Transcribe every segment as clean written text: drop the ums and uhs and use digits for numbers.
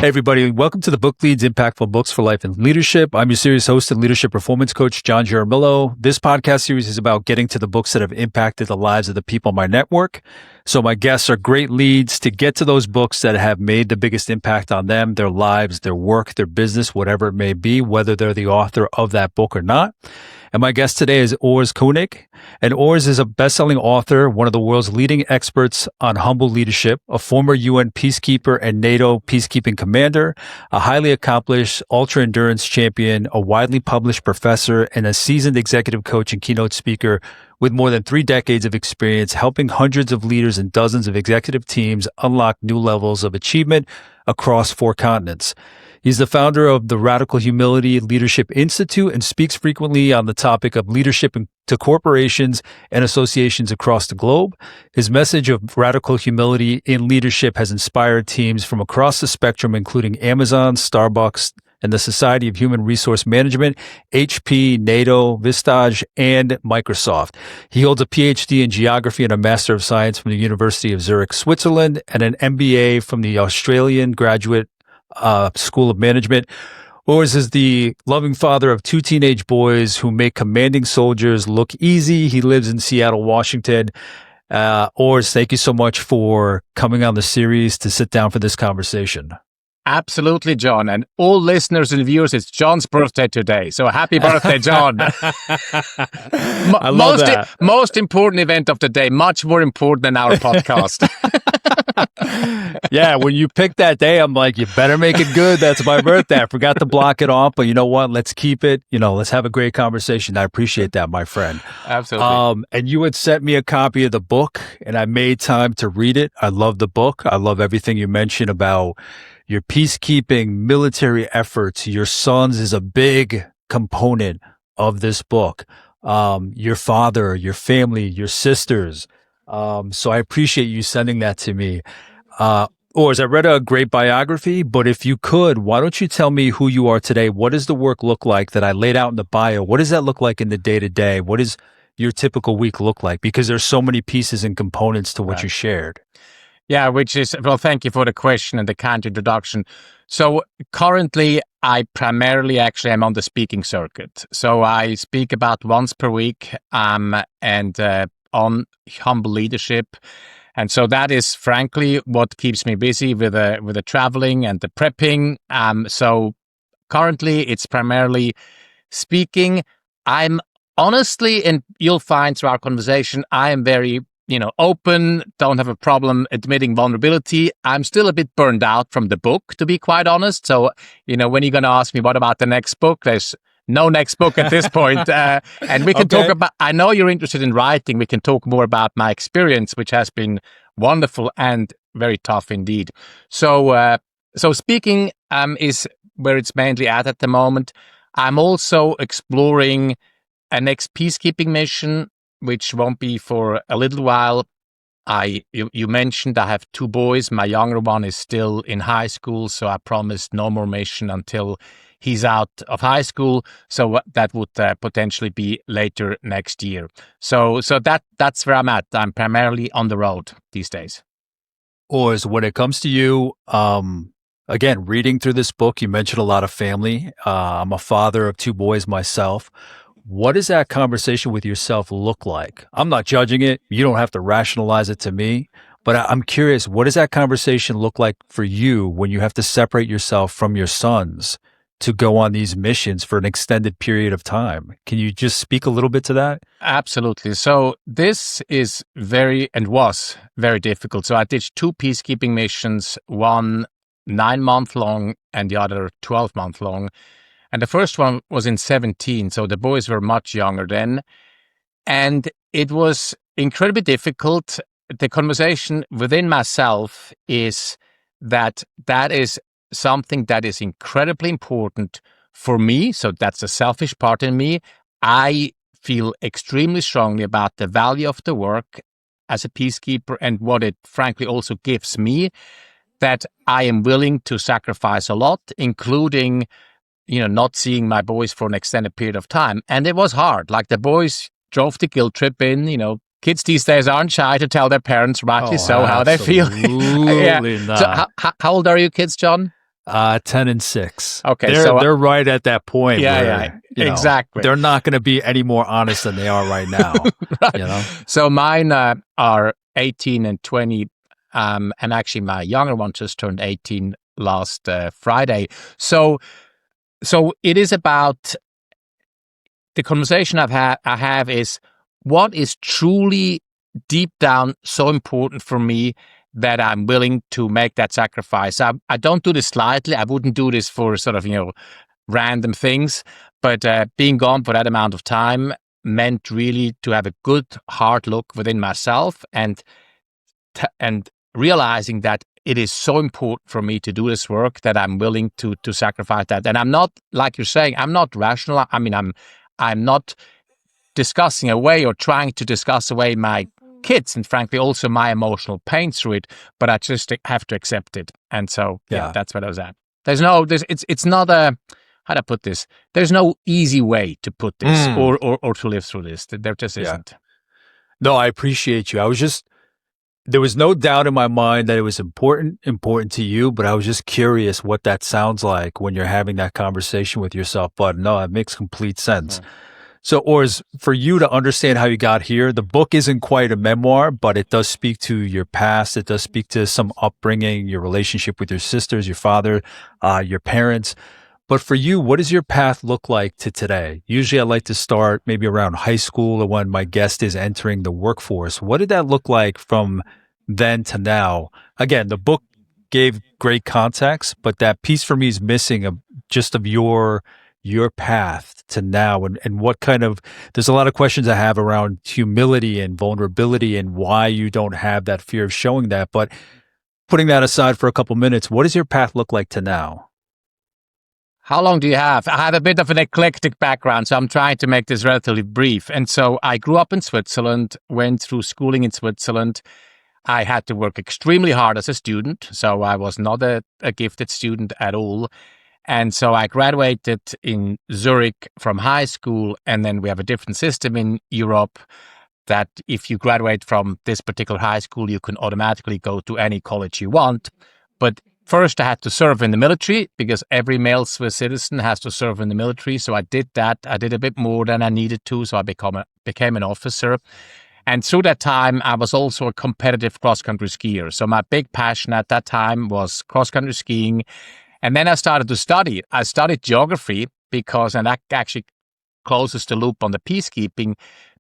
Hey, everybody. Welcome to the Book Leads Impactful Books for Life and Leadership. I'm your series host and leadership performance coach, John Jaramillo. This podcast series is about getting to the books that have impacted the lives of the people in my network. So my guests are great leads to get to those books that have made the biggest impact on them, their lives, their work, their business, whatever it may be, whether they're the author of that book or not. And my guest today is Urs Koenig. And Urs is a best-selling author, one of the world's leading experts on humble leadership, a former UN peacekeeper and NATO peacekeeping commander, a highly accomplished ultra-endurance champion, a widely published professor, and a seasoned executive coach and keynote speaker with more than 3 decades of experience helping hundreds of leaders and dozens of executive teams unlock new levels of achievement across 4 continents. He's the founder of the Radical Humility Leadership Institute and speaks frequently on the topic of leadership to corporations and associations across the globe. His message of radical humility in leadership has inspired teams from across the spectrum, including Amazon, Starbucks, and the Society of Human Resource Management, HP, NATO, Vistage, and Microsoft. He holds a PhD in geography and a Master of Science from the University of Zurich, Switzerland, and an MBA from the Australian Graduate School of Management. Urs is the loving father of 2 teenage boys who make commanding soldiers look easy. He lives in Seattle, Washington. Urs, thank you so much for coming on the series to sit down for this conversation. Absolutely, John. And all listeners and viewers, it's John's birthday today. So happy birthday, John. I love that. Most important event of the day, much more important than our podcast. Yeah, when you picked that day, I'm like, you better make it good. That's my birthday. I forgot to block it off, but you know what? Let's keep it. Let's have a great conversation. I appreciate that, my friend. Absolutely. And you had sent me a copy of the book, and I made time to read it. I love the book. I love everything you mentioned about your peacekeeping, military efforts. Your sons is a big component of this book. Your father, your family, your sisters. So I appreciate you sending that to me. Urs, I read a great biography, but if you could, why don't you tell me who you are today? What does the work look like that I laid out in the bio? What does that look like in the day-to-day? What does your typical week look like? Because there's so many pieces and components to what you shared. Yeah, thank you for the question and the kind introduction. So currently, I primarily actually am on the speaking circuit. So I speak about once per week and on humble leadership. And so that is frankly what keeps me busy with the traveling and the prepping. So currently it's primarily speaking. I'm honestly, and you'll find through our conversation, I am very open, don't have a problem admitting vulnerability. I'm still a bit burned out from the book, to be quite honest. So, when you're going to ask me, what about the next book? There's no next book at this point. And we can talk about, I know you're interested in writing. We can talk more about my experience, which has been wonderful and very tough indeed. So speaking is where it's mainly at the moment. I'm also exploring a next peacekeeping mission, which won't be for a little while. You mentioned I have 2 boys. My younger one is still in high school, so I promised no more mission until he's out of high school. So that would potentially be later next year. So that's where I'm at. I'm primarily on the road these days. Urs, when it comes to you, again, reading through this book, you mentioned a lot of family. I'm a father of 2 boys myself. What does that conversation with yourself look like? I'm not judging it. You don't have to rationalize it to me, but I'm curious, what does that conversation look like for you when you have to separate yourself from your sons to go on these missions for an extended period of time? Can you just speak a little bit to that? Absolutely. So this is was very difficult. So I did 2 peacekeeping missions, one 9-month long and the other 12-month long. And the first one was in 2017, so the boys were much younger then. And it was incredibly difficult. The conversation within myself is that is something that is incredibly important for me. So that's the selfish part in me. I feel extremely strongly about the value of the work as a peacekeeper and what it frankly also gives me, that I am willing to sacrifice a lot, including not seeing my boys for an extended period of time. And it was hard. Like the boys drove the guilt trip in, kids these days aren't shy to tell their parents, rightly so, how they feel. Yeah. So how old are you kids, John? 10 and 6. Okay, they're right at that point where exactly. they're not going to be any more honest than they are right now. Right. So mine are 18 and 20, and actually my younger one just turned 18 last Friday. So it is about the conversation I have is what is truly deep down so important for me that I'm willing to make that sacrifice. I don't do this lightly. I wouldn't do this for sort of, random things, but being gone for that amount of time meant really to have a good hard look within myself and realizing that it is so important for me to do this work that I'm willing to sacrifice that. And I'm not, like you're saying, I'm not rational. I mean, I'm not discussing away or trying to discuss away my kids and frankly also my emotional pain through it, but I just have to accept it. And so that's what I was at. It's not a, how do I put this? There's no easy way to put this or to live through this. There just isn't. No, I appreciate you. There was no doubt in my mind that it was important to you, but I was just curious what that sounds like when you're having that conversation with yourself. But no, it makes complete sense. Mm-hmm. So, Urs, for you to understand how you got here, the book isn't quite a memoir, but it does speak to your past. It does speak to some upbringing, your relationship with your sisters, your father, your parents. But for you, what does your path look like to today? Usually I like to start maybe around high school or when my guest is entering the workforce. What did that look like from then to now? Again, the book gave great context, but that piece for me is missing of your path to now and what kind of, there's a lot of questions I have around humility and vulnerability and why you don't have that fear of showing that. But putting that aside for a couple minutes, what does your path look like to now? How long do you have? I have a bit of an eclectic background, so I'm trying to make this relatively brief. And so I grew up in Switzerland, went through schooling in Switzerland. I had to work extremely hard as a student, so I was not a gifted student at all. And so I graduated in Zurich from high school, and then we have a different system in Europe that if you graduate from this particular high school, you can automatically go to any college you want. But first, I had to serve in the military because every male Swiss citizen has to serve in the military. So I did that. I did a bit more than I needed to. So I became an officer. And through that time, I was also a competitive cross-country skier. So my big passion at that time was cross-country skiing. And then I started to study. I studied geography and that actually closes the loop on the peacekeeping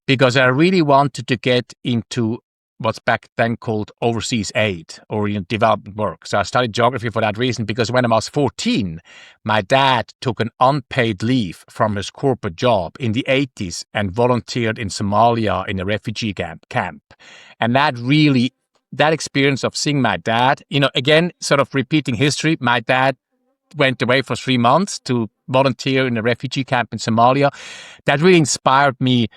because I really wanted to get into what's back then called overseas aid or development work. So I studied geography for that reason because when I was 14, my dad took an unpaid leave from his corporate job in the 80s and volunteered in Somalia in a refugee camp. And that experience of seeing my dad, again, sort of repeating history, my dad went away for 3 months to volunteer in a refugee camp in Somalia. That really inspired me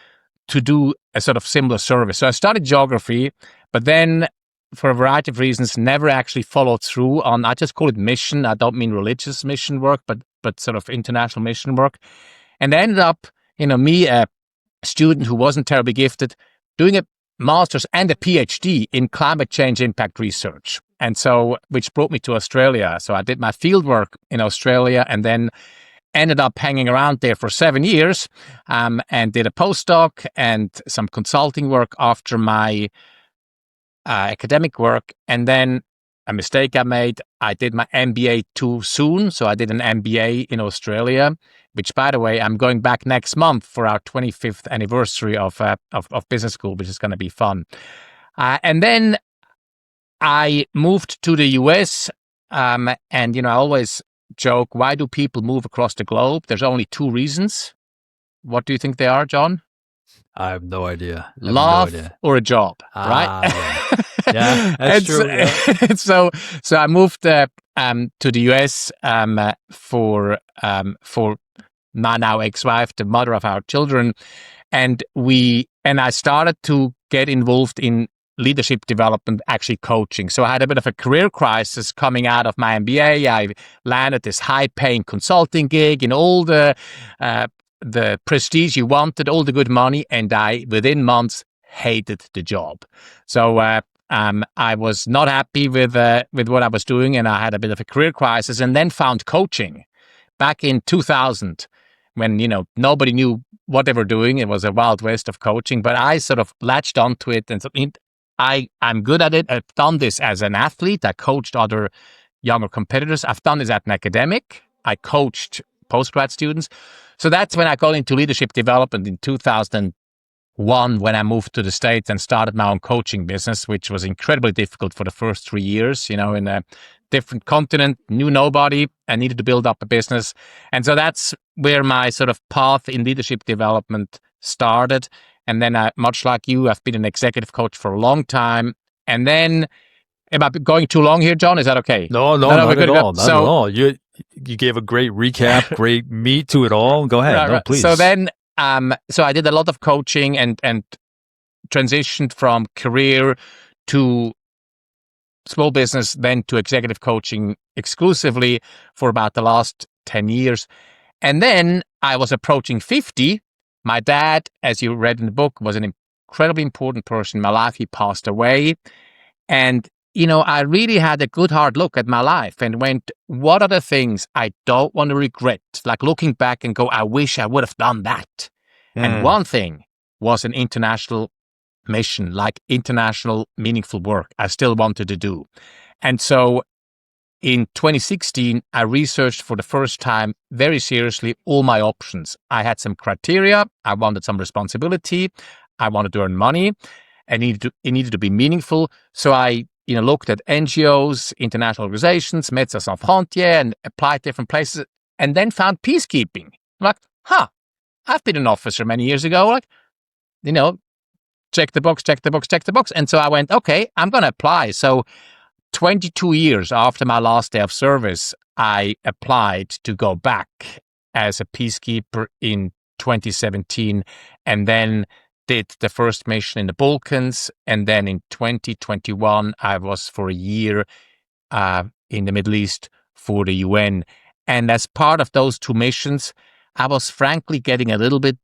to do a sort of similar service. So I studied geography, but then for a variety of reasons, never actually followed through on, I just call it mission. I don't mean religious mission work, but sort of international mission work. And I ended up, me, a student who wasn't terribly gifted, doing a master's and a PhD in climate change impact research. And so, which brought me to Australia. So I did my field work in Australia and then ended up hanging around there for 7 years and did a postdoc and some consulting work after my academic work. And then a mistake I made, I did my MBA too soon. So I did an MBA in Australia, which, by the way, I'm going back next month for our 25th anniversary of business school, which is going to be fun. And then I moved to the US and, I always joke, why do people move across the globe? There's only 2 reasons. What do you think they are, John? I have no idea. Love or a job, right? Yeah, that's true. Yeah. So I moved to the US for my now ex-wife, the mother of our children, and I started to get involved in leadership development, actually coaching. So I had a bit of a career crisis coming out of my MBA. I landed this high-paying consulting gig in all the prestige you wanted, all the good money, and I, within months, hated the job. So I was not happy with what I was doing, and I had a bit of a career crisis, and then found coaching back in 2000 when, nobody knew what they were doing. It was a wild west of coaching, but I sort of latched onto it and I'm good at it. I've done this as an athlete. I coached other younger competitors. I've done this as an academic. I coached postgrad students. So that's when I got into leadership development in 2001, when I moved to the States and started my own coaching business, which was incredibly difficult for the first 3 years, in a different continent, knew nobody, and needed to build up a business. And so that's where my sort of path in leadership development started. And then, much like you, I've been an executive coach for a long time. And then, am I going too long here, John? Is that okay? No, not at all. Not at all. You gave a great recap, great meat to it all. Go ahead. No, please. So then, so I did a lot of coaching and transitioned from career to small business, then to executive coaching exclusively for about the last 10 years. And then I was approaching 50. My dad, as you read in the book, was an incredibly important person in my life. He passed away. And, I really had a good hard look at my life and went, what are the things I don't want to regret? Like looking back and go, I wish I would have done that. And one thing was an international mission, like international meaningful work I still wanted to do. And so in 2016, I researched for the first time very seriously all my options. I had some criteria. I wanted some responsibility. I wanted to earn money. It needed to be meaningful. So I looked at NGOs, international organizations, Médecins Sans Frontières, and applied different places, and then found peacekeeping. I'm like, I've been an officer many years ago. Like, check the box, check the box, check the box. And so I went, okay, I'm going to apply. So 22 years after my last day of service, I applied to go back as a peacekeeper in 2017, and then did the first mission in the Balkans. And then in 2021, I was for a year in the Middle East for the UN. And as part of those two missions, I was frankly getting a little bit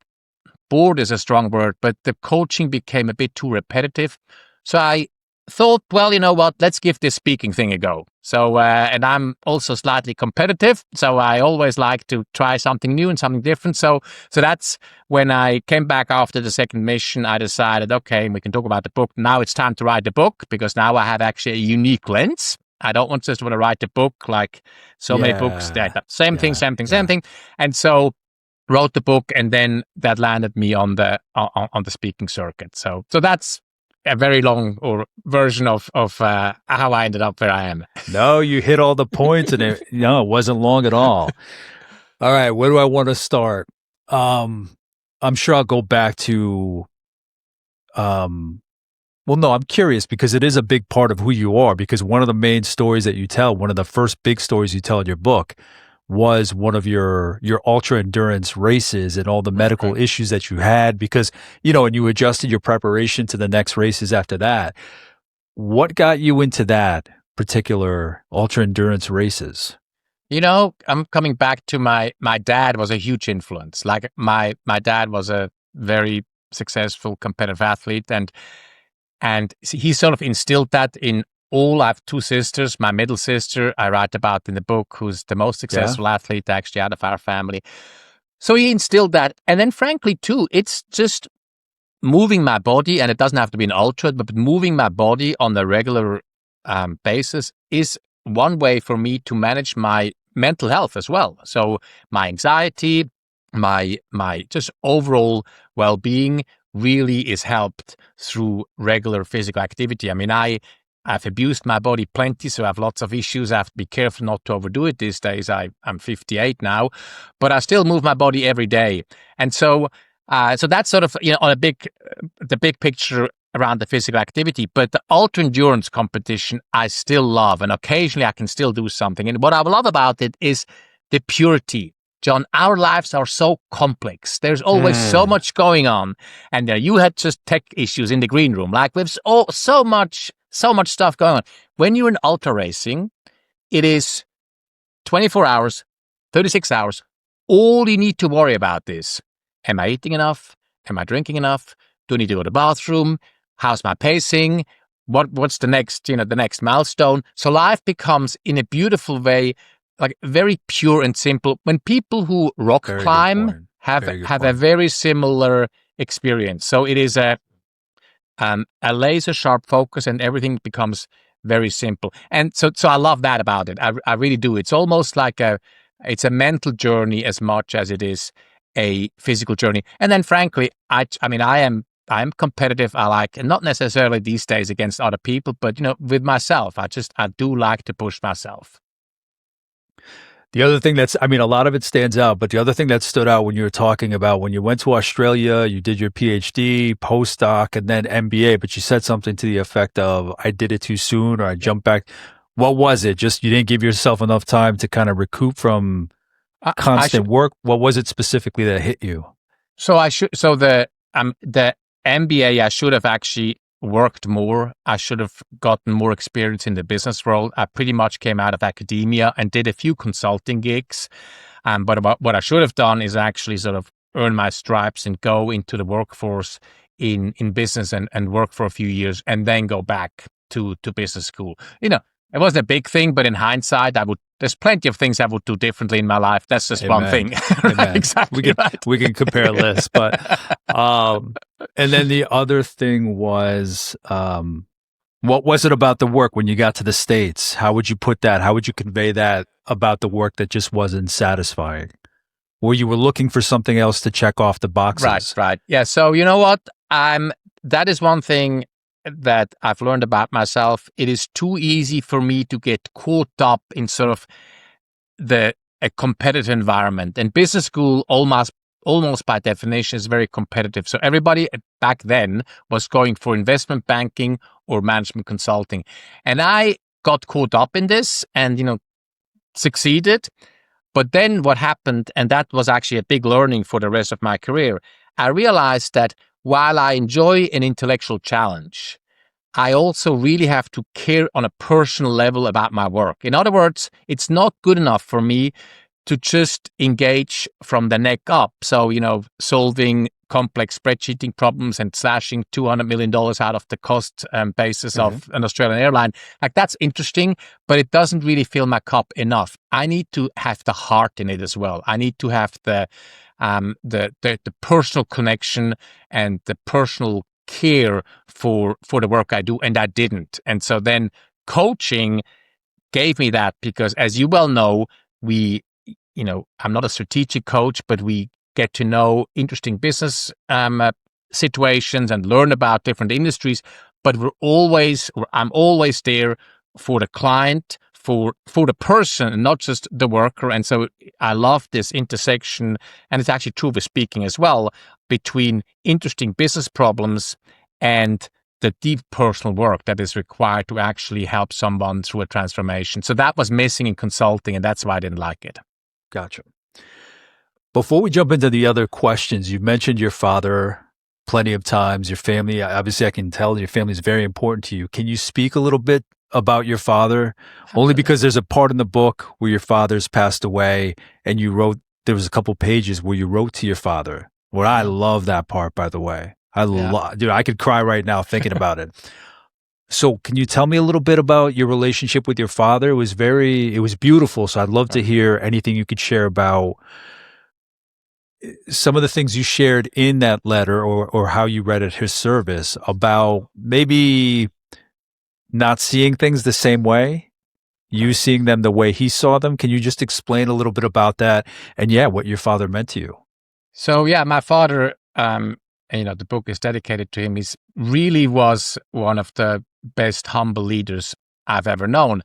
bored, is a strong word, but the coaching became a bit too repetitive. So I thought, well, you know what, let's give this speaking thing a go. So, and I'm also slightly competitive, so I always like to try something new and something different. So that's when I came back after the second mission. I decided, okay, we can talk about the book. Now it's time to write the book, because now I have actually a unique lens. I don't just want to write a book like so many books that same thing. And so wrote the book, and then that landed me on the speaking circuit. So that's a very long version of how I ended up where I am. No, you hit all the points, and it wasn't long at all. All right, where do I want to start? I'm sure I'll go back to, well, no, I'm curious because it is a big part of who you are, because one of the main stories that you tell, one of the first big stories you tell in your book, was one of your ultra endurance races and all the medical issues that you had, because, and you adjusted your preparation to the next races after that. What got you into that particular ultra endurance races? I'm coming back to my dad was a huge influence. Like my dad was a very successful competitive athlete, and he sort of instilled that in all. I have two sisters. My middle sister, I write about in the book, who's the most successful athlete actually out of our family. So he instilled that. And then frankly, too, it's just moving my body, and it doesn't have to be an ultra, but moving my body on a regular basis is one way for me to manage my mental health as well. So my anxiety, my just overall well-being really is helped through regular physical activity. I mean, I've abused my body plenty, so I have lots of issues. I have to be careful not to overdo it these days. I'm 58 now, but I still move my body every day. And so that's sort of, on the big picture around the physical activity. But the ultra endurance competition, I still love, and occasionally I can still do something. And what I love about it is the purity. John, our lives are so complex. There's always so much going on. And you had just tech issues in the green room. Like we've so much stuff going on. When you're in ultra racing, it is 24 hours, 36 hours. All you need to worry about is, am I eating enough? Am I drinking enough? Do I need to go to the bathroom? How's my pacing? what's the next, the next milestone. So life becomes, in a beautiful way, like very pure and simple. When people who rock Very good climb point. have Very good a point. very similar experience. So it is a laser sharp focus, and everything becomes very simple. And so I love that about it. I really do. It's almost like it's a mental journey as much as it is a physical journey. And then, frankly, I mean, I'm competitive. I like, not necessarily these days against other people, but with myself, I do like to push myself. The other thing a lot of it stands out, but the other thing that stood out when you were talking about when you went to Australia, you did your PhD, postdoc, and then MBA, but you said something to the effect of, I did it too soon, or I jumped back. What was it? Just you didn't give yourself enough time to kind of recoup from constant work? What was it specifically that hit you? So the MBA, I should have actually worked more. I should have gotten more experience in the business world. I pretty much came out of academia and did a few consulting gigs. But what I should have done is actually sort of earn my stripes and go into the workforce in business and work for a few years and then go back to business school. It wasn't a big thing, but in hindsight, there's plenty of things I would do differently in my life. That's just Amen. one thing. Amen. Exactly. We can compare lists, but and then the other thing was, what was it about the work when you got to the States? How would you put that? How would you convey that about the work that just wasn't satisfying? Or you were looking for something else to check off the boxes? Right. Yeah. So you know what? That is one thing that I've learned about myself. It is too easy for me to get caught up in sort of a competitive environment, and business school almost by definition is very competitive. So everybody back then was going for investment banking or management consulting, and I got caught up in this and succeeded. But then what happened, and that was actually a big learning for the rest of my career, I realized that while I enjoy an intellectual challenge, I also really have to care on a personal level about my work. In other words, it's not good enough for me to just engage from the neck up. So, solving complex spreadsheeting problems and slashing $200 million out of the cost basis of an Australian airline. Like, that's interesting, but it doesn't really fill my cup enough. I need to have the heart in it as well. I need to have the personal connection and the personal care for the work I do, and I didn't. And so then coaching gave me that, because as you well know, I'm not a strategic coach, but we get to know interesting business situations and learn about different industries. But I'm always there for the client, for the person, and not just the worker. And so I love this intersection, and it's actually true with speaking as well, between interesting business problems and the deep personal work that is required to actually help someone through a transformation. So that was missing in consulting, and that's why I didn't like it. Gotcha. Before we jump into the other questions, you've mentioned your father plenty of times, your family. Obviously, I can tell your family is very important to you. Can you speak a little bit about your father? Only because there's a part in the book where your father's passed away, and there was a couple pages where you wrote to your father. Well, I love that part, by the way. Dude, I could cry right now thinking about it. So can you tell me a little bit about your relationship with your father? It was beautiful. So I'd love to hear anything you could share about some of the things you shared in that letter, or how you read at his service, about maybe not seeing things the same way, you seeing them the way he saw them. Can you just explain a little bit about that, and what your father meant to you? So my father, the book is dedicated to him. He really was one of the best humble leaders I've ever known.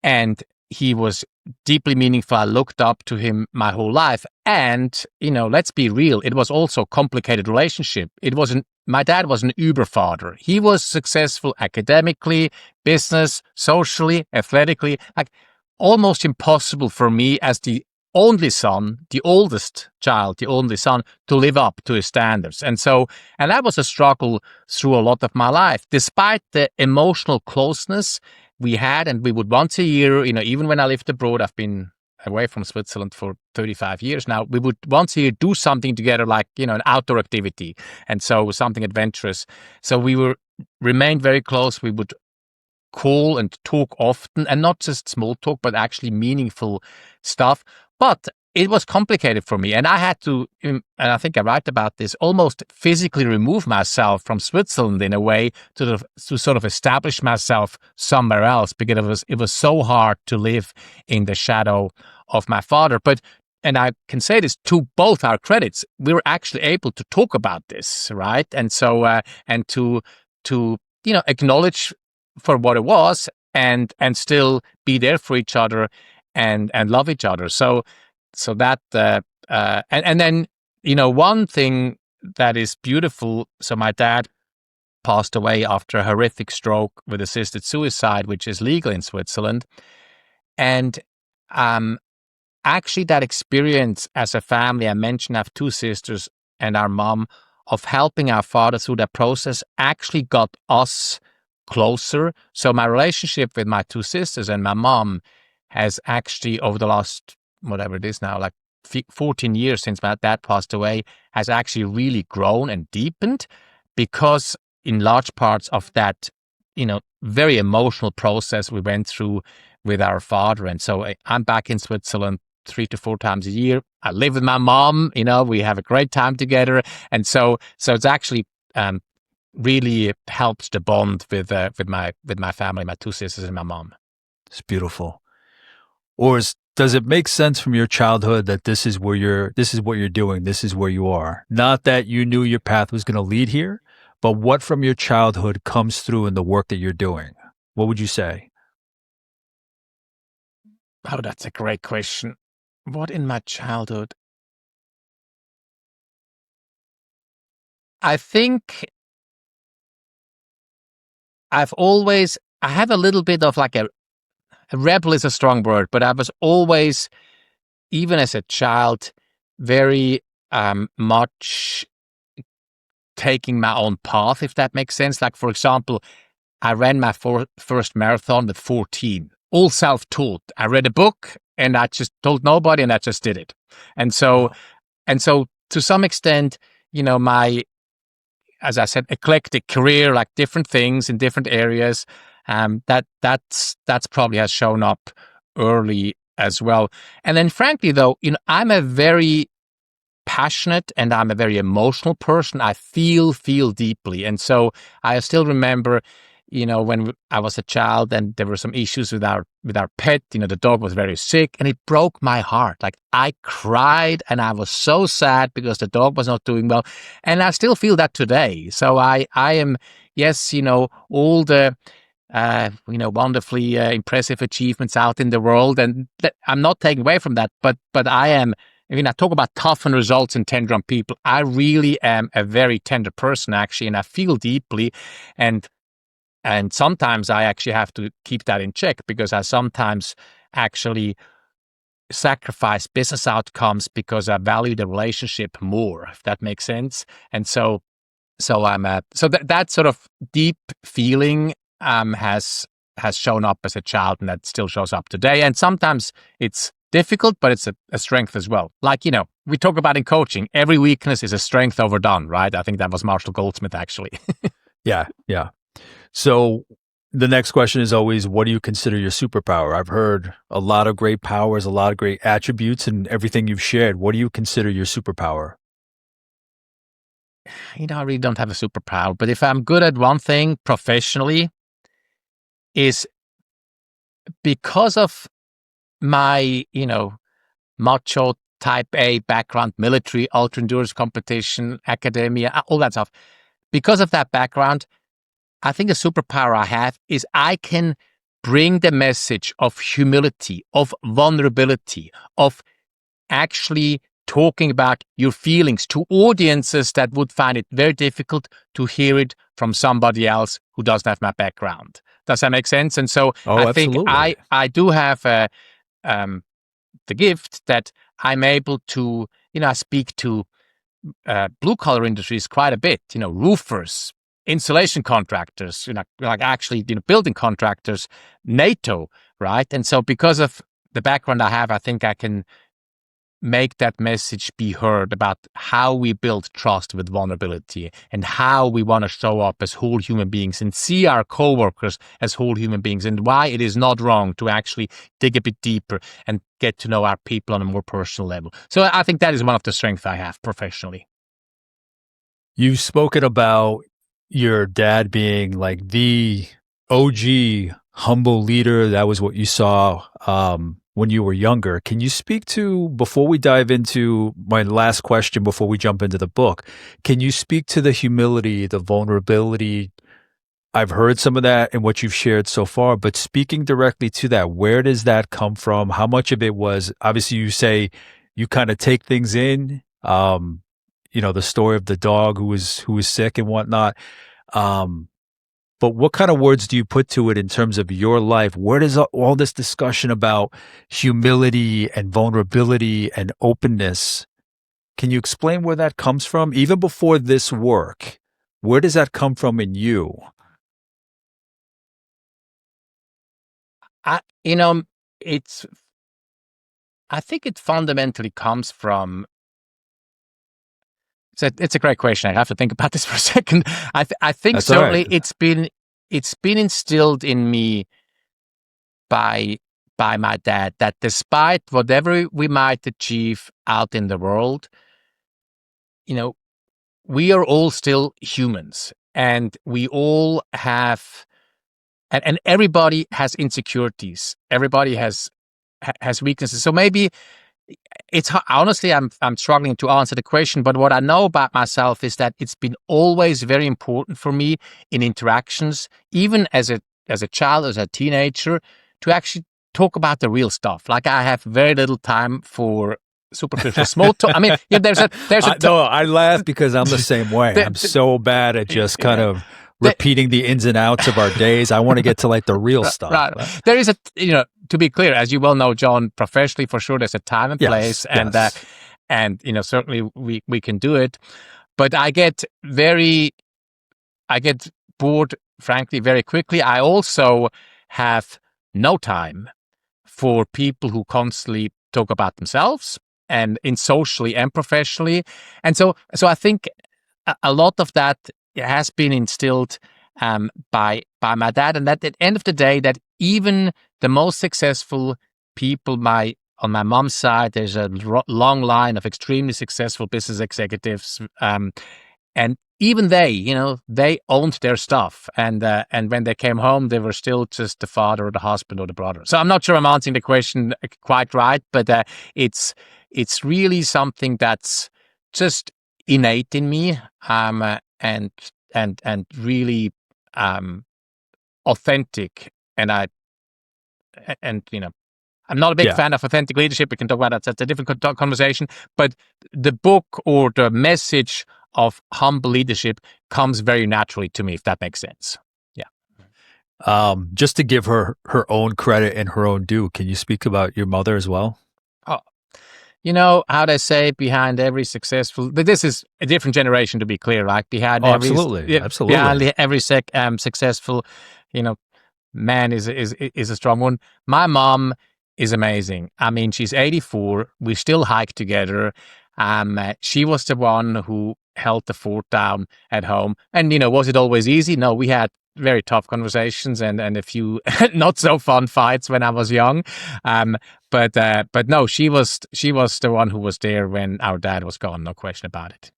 And he was deeply meaningful. I looked up to him my whole life. And, let's be real, it was also a complicated relationship. My dad was an Uber father. He was successful academically, business, socially, athletically, like almost impossible for me as the only son, the oldest child, the only son, to live up to his standards. And that was a struggle through a lot of my life, despite the emotional closeness we had. And we would once a year, even when I lived abroad, I've been away from Switzerland for 35 years now, we would once a year do something together, like, an outdoor activity. And so something adventurous. So we were remained very close. We would call and talk often, and not just small talk, but actually meaningful stuff. But it was complicated for me, and I had to, and I think I write about this, almost physically remove myself from Switzerland in a way to sort of establish myself somewhere else, because it was so hard to live in the shadow of my father. But and I can say this to both our credits, we were actually able to talk about this, right? And so and to acknowledge for what it was, and still be there for each other, and love each other. So that and then one thing that is beautiful. So my dad passed away after a horrific stroke with assisted suicide, which is legal in Switzerland, and actually that experience as a family, I mentioned I have two sisters and our mom, of helping our father through that process actually got us closer. So my relationship with my two sisters and my mom has actually, over the last, whatever it is now, like 14 years since my dad passed away, has actually really grown and deepened, because in large parts of that, very emotional process we went through with our father. And so I'm back in Switzerland 3 to 4 times a year. I live with my mom, we have a great time together. And so it's actually, really helps the bond with my family, my two sisters and my mom. It's beautiful. Or does it make sense from your childhood that this is what you're doing, this is where you are? Not that you knew your path was going to lead here, but what from your childhood comes through in the work that you're doing? What would you say? Oh, that's a great question. What in my childhood? I think I have a little bit of like a rebel is a strong word, but I was always, even as a child, very much taking my own path, if that makes sense. Like, for example, I ran my first marathon with 14, all self-taught. I read a book and I just told nobody, and I just did it. And so, to some extent, my, as I said, eclectic career, like different things in different areas, that's probably has shown up early as well. And then, frankly, though, I'm a very passionate and I'm a very emotional person. I feel deeply, and so I still remember, when I was a child and there were some issues with our pet. The dog was very sick, and it broke my heart. Like, I cried and I was so sad because the dog was not doing well, and I still feel that today. So I am, yes, all the wonderfully impressive achievements out in the world, and I'm not taking away from that, but I am. I talk about tough and results and tender on people. I really am a very tender person, actually, and I feel deeply, and sometimes I actually have to keep that in check, because I sometimes actually sacrifice business outcomes because I value the relationship more, if that makes sense. And so I'm that sort of deep feeling has shown up as a child, and that still shows up today. And sometimes it's difficult, but it's a strength as well. Like, we talk about in coaching, every weakness is a strength overdone, right? I think that was Marshall Goldsmith, actually. Yeah. So the next question is always, what do you consider your superpower? I've heard a lot of great powers, a lot of great attributes, and everything you've shared. What do you consider your superpower? I really don't have a superpower, but if I'm good at one thing professionally, is because of my, macho type A background, military, ultra endurance competition, academia, all that stuff. Because of that background, I think a superpower I have is I can bring the message of humility, of vulnerability, of actually talking about your feelings to audiences that would find it very difficult to hear it from somebody else who doesn't have my background. Does that make sense? And so I think I do have the gift that I'm able to, I speak to blue collar industries quite a bit, roofers, insulation contractors, like actually, building contractors, NATO, right? And so because of the background I have, I think I can make that message be heard about how we build trust with vulnerability and how we want to show up as whole human beings and see our coworkers as whole human beings, and why it is not wrong to actually dig a bit deeper and get to know our people on a more personal level. So I think that is one of the strengths I have professionally. You've spoken about your dad being like the OG humble leader. That was what you saw when you were younger. Can you speak to, before we dive into my last question, before we jump into the book, can you speak to the humility, the vulnerability? I've heard some of that in what you've shared so far, but speaking directly to that, where does that come from? How much of it was, obviously you say you kind of take things in, the story of the dog who was sick and whatnot. But what kind of words do you put to it in terms of your life? Where does all this discussion about humility and vulnerability and openness, can you explain where that comes from? Even before this work, where does that come from in you? I think it fundamentally comes from. It's a great question. I have to think about this for a second. I think That's certainly all right. it's been instilled in me by my dad that despite whatever we might achieve out in the world, we are all still humans, and we all have, and everybody has insecurities. Everybody has weaknesses. So maybe it's honestly, I'm struggling to answer the question, but what I know about myself is that it's been always very important for me in interactions, even as a child, as a teenager, to actually talk about the real stuff. Like, I have very little time for superficial small talk. I mean, there's a no, I laugh because I'm the same way. I'm so bad at just kind of repeating the ins and outs of our days. I want to get to like the real stuff. Right. There is to be clear, as you well know, John, professionally for sure, there's a time and place, and certainly we can do it. But I get bored, frankly, very quickly. I also have no time for people who constantly talk about themselves, and in socially and professionally. And so I think a lot of that has been instilled by my dad, and that at the end of the day, that even the most successful people, on my mom's side, there's a long line of extremely successful business executives, and even they owned their stuff, and when they came home, they were still just the father or the husband or the brother. So I'm not sure I'm answering the question quite right, but it's really something that's just innate in me, and really authentic. And I'm not a big fan of authentic leadership. We can talk about that. That's a different conversation. But the book, or the message of humble leadership, comes very naturally to me, if that makes sense. Yeah. Just to give her own credit and her own due, can you speak about your mother as well? Oh, how they say, behind every successful, this is a different generation, to be clear, like behind absolutely. behind every successful, man is a strong one. My mom is amazing. I mean, she's 84. We still hike together. She was the one who held the fort down at home. And, was it always easy? No, we had very tough conversations and a few not so fun fights when I was young. But no, she was the one who was there when our dad was gone. No question about it.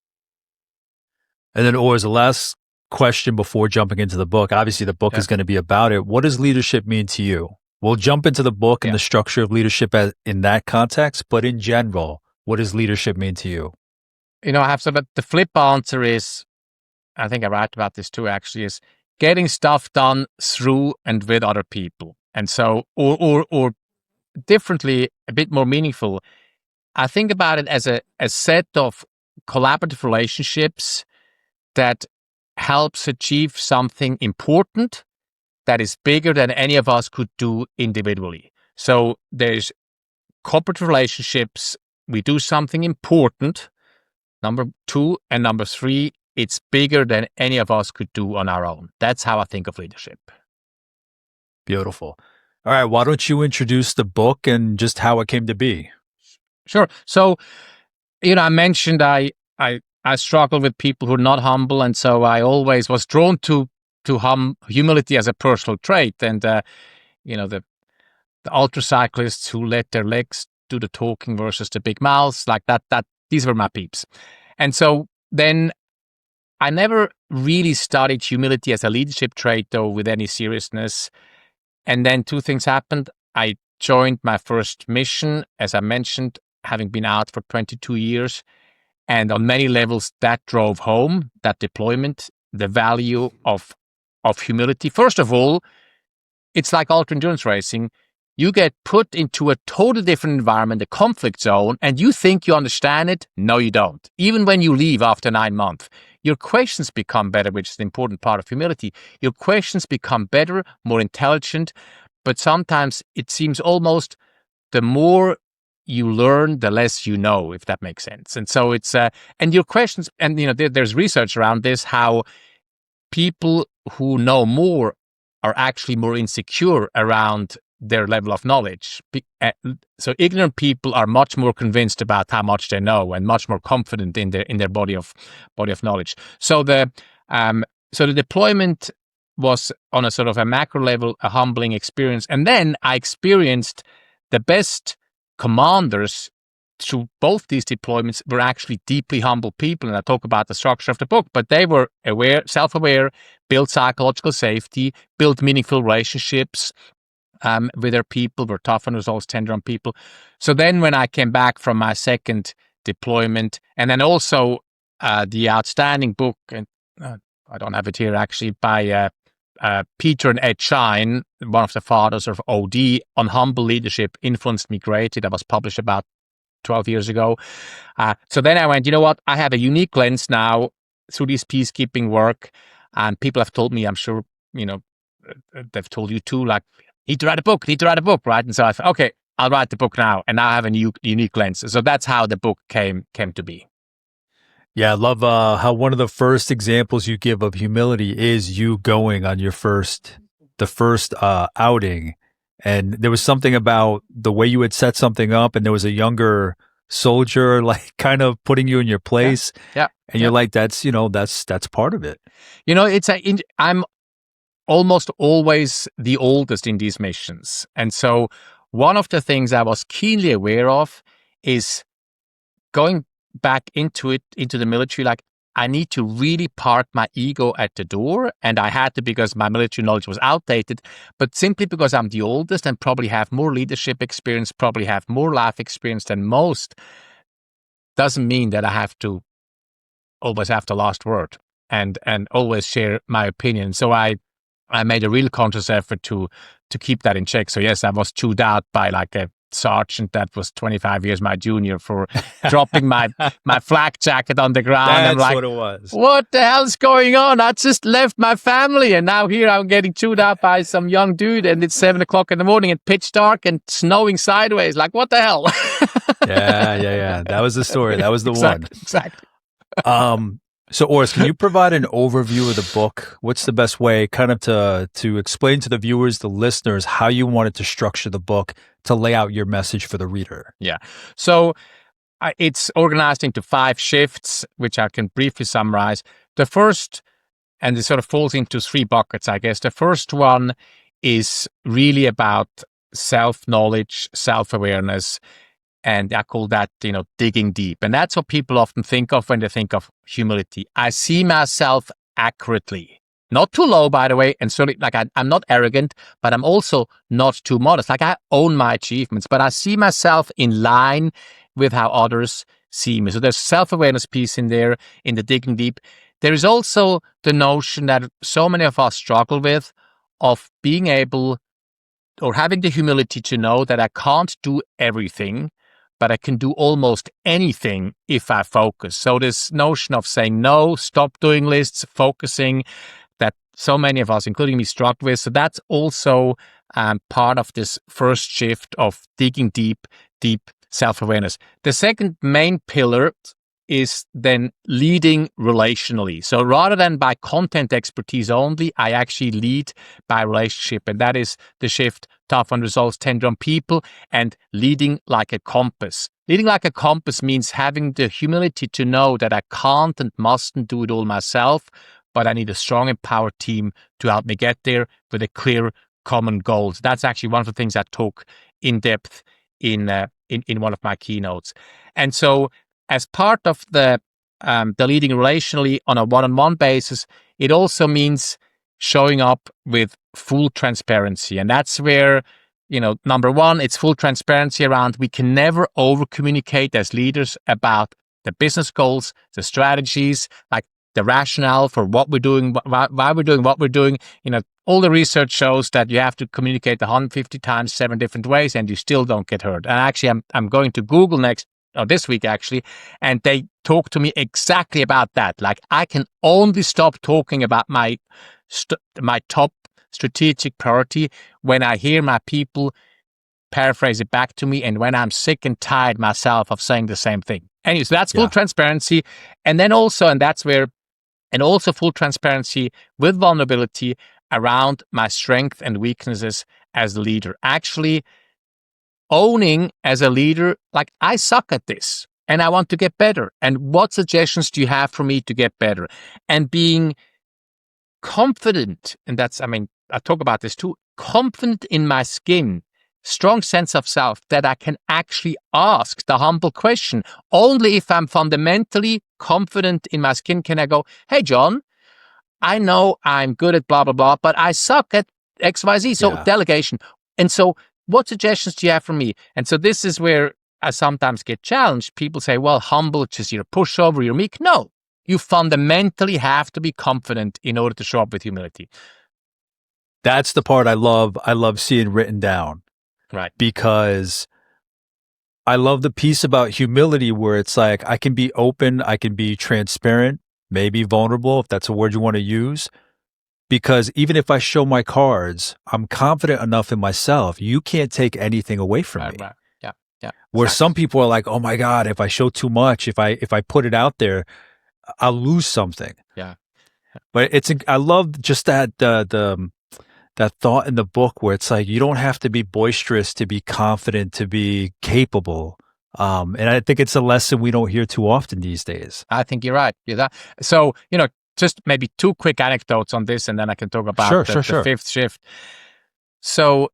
And then, Urs, the last question before jumping into the book. Obviously, the book is going to be about it. What does leadership mean to you? We'll jump into the book and the structure of leadership in that context, but in general, what does leadership mean to you? I have but the flip answer is, I think I write about this too, actually, is getting stuff done through and with other people. And so, or differently, a bit more meaningful, I think about it as a set of collaborative relationships that helps achieve something important that is bigger than any of us could do individually. So there's corporate relationships. We do something important, number 2, and number 3, it's bigger than any of us could do on our own. That's how I think of leadership. Beautiful. All right. Why don't you introduce the book and just how it came to be? Sure. So, I mentioned I struggle with people who are not humble, and so I always was drawn to humility as a personal trait. And the ultra cyclists who let their legs do the talking versus the big mouths, like that. These were my peeps. And so then I never really studied humility as a leadership trait, though, with any seriousness. And then two things happened. I joined my first mission, as I mentioned, having been out for 22 years. And on many levels, that drove home, that deployment, the value of humility. First of all, it's like ultra endurance racing. You get put into a totally different environment, a conflict zone, and you think you understand it. No, you don't. Even when you leave after 9 months, your questions become better, which is an important part of humility. Your questions become better, more intelligent, but sometimes it seems almost the more you learn, the less you know, if that makes sense. And so it's, and your questions, and there's research around this, how people who know more are actually more insecure around their level of knowledge. So ignorant people are much more convinced about how much they know and much more confident in their body of knowledge. So the deployment was on a sort of a macro level, a humbling experience. And then I experienced the best commanders through both these deployments were actually deeply humble people. And I talk about the structure of the book, but they were aware, self-aware, built psychological safety, built meaningful relationships with their people, were tough on results, tender on people. So then when I came back from my second deployment, and then also the outstanding book, and I don't have it here actually, by Peter and Ed Shine, one of the fathers of OD, on humble leadership, influenced me greatly. That was published about 12 years ago. So then I went, you know what? I have a unique lens now through this peacekeeping work. And people have told me, I'm sure, they've told you too, like, need to write a book, right? And so I thought, okay, I'll write the book now. And now I have a new unique lens. So that's how the book came to be. Yeah, I love how one of the first examples you give of humility is you going on the first outing. And there was something about the way you had set something up, and there was a younger soldier, like, kind of putting you in your place. Yeah. And you're like, that's part of it. I'm almost always the oldest in these missions. And so one of the things I was keenly aware of is going back into the military, like, I need to really park my ego at the door. And I had to, because my military knowledge was outdated, but simply because I'm the oldest and probably have more leadership experience, probably have more life experience than most, doesn't mean that I have to always have the last word and always share my opinion. So I made a real conscious effort to keep that in check. So yes, I was chewed out by like a sergeant that was 25 years my junior for dropping my flak jacket on the ground. That's I'm like, what it was. What the hell's going on? I just left my family, and now here I'm getting chewed out by some young dude, and it's 7:00 in the morning and pitch dark and snowing sideways. Like, what the hell? Yeah. That was the story. That was the one. Exactly. So, Urs, can you provide an overview of the book? What's the best way kind of to explain to the viewers, the listeners, how you wanted to structure the book to lay out your message for the reader? Yeah. So it's organized into 5 shifts, which I can briefly summarize. The first, and it sort of falls into 3 buckets, I guess. The first one is really about self-knowledge, self-awareness. And I call that, digging deep. And that's what people often think of when they think of humility. I see myself accurately, not too low, by the way. And certainly, like, I'm not arrogant, but I'm also not too modest. Like, I own my achievements, but I see myself in line with how others see me. So there's self-awareness piece in there, in the digging deep. There is also the notion that so many of us struggle with, of being able or having the humility to know that I can't do everything, but I can do almost anything if I focus. So this notion of saying no, stop doing lists, focusing, that so many of us, including me, struggle with. So that's also part of this first shift of digging deep self-awareness. The second main pillar is then leading relationally. So rather than by content expertise only, I actually lead by relationship. And that is the shift: tough on results, tender on people, and leading like a compass. Leading like a compass means having the humility to know that I can't and mustn't do it all myself, but I need a strong, empowered team to help me get there with a clear common goal. So that's actually one of the things I talk in depth in one of my keynotes. And so as part of the leading relationally on a one-on-one basis, it also means showing up with full transparency. And that's where, number one, it's full transparency around we can never over-communicate as leaders about the business goals, the strategies, like the rationale for what we're doing, why we're doing what we're doing. All the research shows that you have to communicate 150 times, 7 different ways, and you still don't get heard. And actually, I'm going to Google this week actually, and they talk to me exactly about that. Like, I can only stop talking about my top strategic priority when I hear my people paraphrase it back to me, and when I'm sick and tired myself of saying the same thing. Anyway, so that's full transparency. And then also, and also full transparency with vulnerability around my strength and weaknesses as a leader. Actually owning as a leader, like, I suck at this and I want to get better. And what suggestions do you have for me to get better? And being confident, and I talk about this too, confident in my skin, strong sense of self that I can actually ask the humble question. Only if I'm fundamentally confident in my skin can I go, hey, John, I know I'm good at blah, blah, blah, but I suck at X, Y, Z. So delegation. And so what suggestions do you have for me? And so this is where I sometimes get challenged. People say, well, humble, just you're a pushover, you're meek. No, you fundamentally have to be confident in order to show up with humility. That's the part I love. I love seeing written down. Right. Because I love the piece about humility where it's like, I can be open, I can be transparent, maybe vulnerable, if that's a word you want to use. Because even if I show my cards, I'm confident enough in myself. You can't take anything away from me. Right. Yeah. Where some people are like, oh my God, if I show too much, if I put it out there, I'll lose something. Yeah. But I love just that that thought in the book where it's like, you don't have to be boisterous to be confident, to be capable. And I think it's a lesson we don't hear too often these days. I think you're right. So, just maybe 2 quick anecdotes on this, and then I can talk about the fifth shift. So